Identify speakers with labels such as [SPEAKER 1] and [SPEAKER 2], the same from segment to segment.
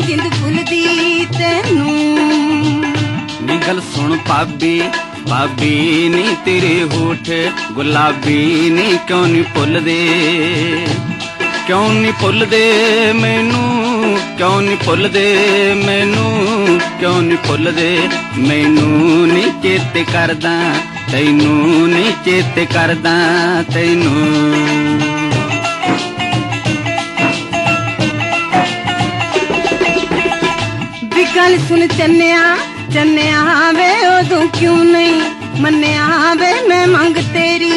[SPEAKER 1] ਹੋਣੀ ਜਿੰਦ ਭੁੱਲਦੀ ਤੈਨੂੰ।
[SPEAKER 2] ਨੀ ਗੱਲ ਸੁਣ ਭਾਬੀ ਭਾਬੀ ਨੀ ਤੇਰੇ ਹੋਠ ਗੁਲਾਬੀ ਨੀ ਕਿਉਂ ਨੀ ਭੁੱਲਦੇ, ਕਿਉਂ ਨੀ ਭੁੱਲਦੇ ਮੈਨੂੰ, ਕਿਉਂ ਨੀ ਭੁੱਲਦੇ ਮੈਨੂੰ, ਕਿਉਂ ਨੀ ਭੁੱਲਦੇ ਮੈਨੂੰ। ਨੀ ਚੇਤੇ ਕਰਦਾ ਤੈਨੂੰ, ਨੀ ਚੇਤੇ ਕਰਦਾ ਤੈਨੂੰ।
[SPEAKER 1] ਵੀ ਗੱਲ ਸੁਣ ਚੰਨਿਆ ਚੰਨਿਆ ਵੇ ਉਦੋਂ ਕਿਉਂ ਨਹੀਂ ਮੰਨਿਆ ਵੇ ਮੈਂ ਮੰਗ ਤੇਰੀ,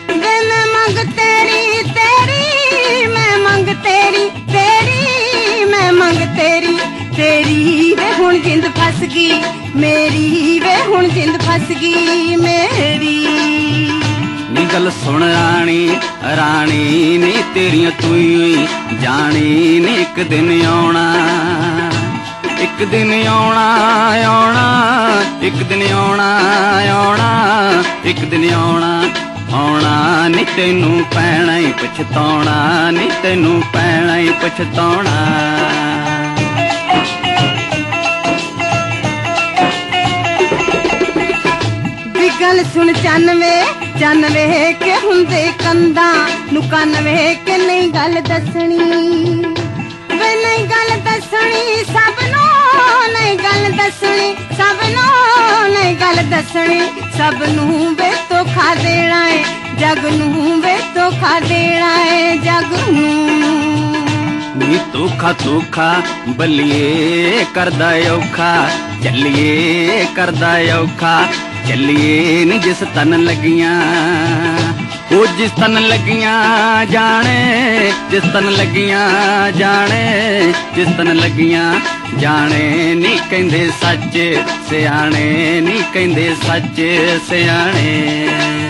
[SPEAKER 1] ਵੇ ਮੈਂ ਮੰਗ ਤੇਰੀ ਤੇਰੀ, ਮੈਂ ਮੰਗ ਤੇਰੀ ਤੇਰੀ, ਮੈਂ ਮੰਗ ਤੇਰੀ ਤੇਰੀ। ਵੇ ਹੁਣ ਜਿੰਦ ਫਸ ਗਈ ਮੇਰੀ, ਵੇ ਹੁਣ ਜਿੰਦ ਫਸ ਗਈ ਮੇਰੀ।
[SPEAKER 2] ਨੀ ਗੱਲ ਸੁਣ ਰਾਣੀ ਰਾਣੀ ਨੀ ਤੇਰੀਆਂ ਤੂੰ ਹੀ ਜਾਣੀ ਨੀ ਇੱਕ ਦਿਨ ਆਉਣਾ, ਇੱਕ ਦਿਨ ਆਉਣਾ ਆਉਣਾ, ਇੱਕ ਦਿਨ ਆਉਣਾ ਆਉਣਾ, ਇੱਕ ਦਿਨ ਆਉਣਾ ਆਉਣਾ। ਨੀ ਤੈਨੂੰ ਪੈਣਾ ਹੀ ਪਛਤਾਉਣਾ, ਨੀ ਤੈਨੂੰ ਪੈਣਾ ਹੀ ਪਛਤਾਉਣਾ।
[SPEAKER 1] ਵੀ ਗੱਲ ਸੁਣ ਚੰਨ ਵੇ ਕੇ ਹੁੰਦੇ ਕੰਧਾਂ ਨੂੰ ਕੰਨ ਵੇ ਕੇ ਨਹੀਂ ਗੱਲ ਦੱਸਣੀ, ਵੇ ਨਹੀਂ ਗੱਲ ਦੱਸਣੀ ਸਭ ਨੂੰ, ਨਹੀਂ ਗੱਲ ਦੱਸਣੀ ਸਭ ਨੂੰ, ਨਹੀਂ ਗੱਲ ਦੱਸਣੀ ਸਭ ਨੂੰ। ਵੇ ਧੋਖਾ ਦੇਣਾ ਏ ਜਗ ਨੂੰ, ਵੇ ਧੋਖਾ ਦੇਣਾ ਏ ਜਗ ਨੂੰ।
[SPEAKER 2] ਨੀ ਧੋਖਾ ਧੋਖਾ ਬੱਲੀਏ ਕਰਦਾ ਔਖਾ, ਚੱਲੀਏ ਕਰਦਾ ਔਖਾ ਚੱਲੀਏ। ਨੀ ਜਿਸ ਤਨ ਲੱਗੀਆਂ ਉਹ ਜਿਸ ਤਨ ਲੱਗੀਆਂ ਜਾਣੇ, ਜਿਸ ਤਨ ਲੱਗੀਆਂ ਜਾਣੇ, ਜਿਸ ਤਨ ਲੱਗੀਆਂ ਜਾਣੇ। ਨੀ ਕਹਿੰਦੇ ਸੱਚ ਸਿਆਣੇ, ਨੀ ਕਹਿੰਦੇ ਸੱਚ ਸਿਆਣੇ।